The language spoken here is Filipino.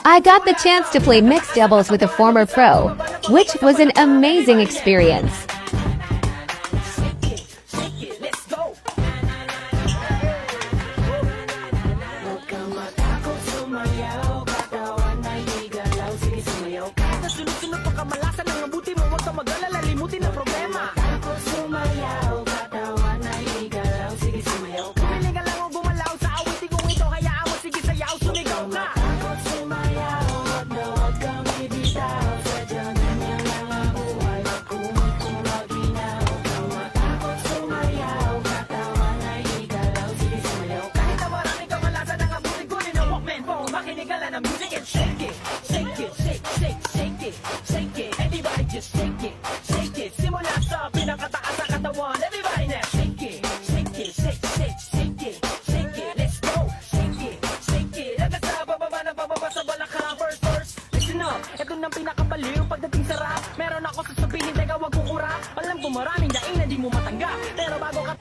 I got the chance to play mixed doubles with a former pro, which was an amazing experience. Shake it, shake it, shake, shake, shake it, shake it. Everybody just shake it, shake it. Simula sa pinakataas sa katawan. Everybody now shake it, shake it, shake, shake, shake it, shake it. Let's go, shake it, shake it. Hanggang sa bababa na bababa sa balakang first. Listen up, ito nang pinakabaliw pagdating sa rap. Meron ako sasabihin, teka wag kukurap. Alam ko maraming daing na di mo matanggap, pero bago ka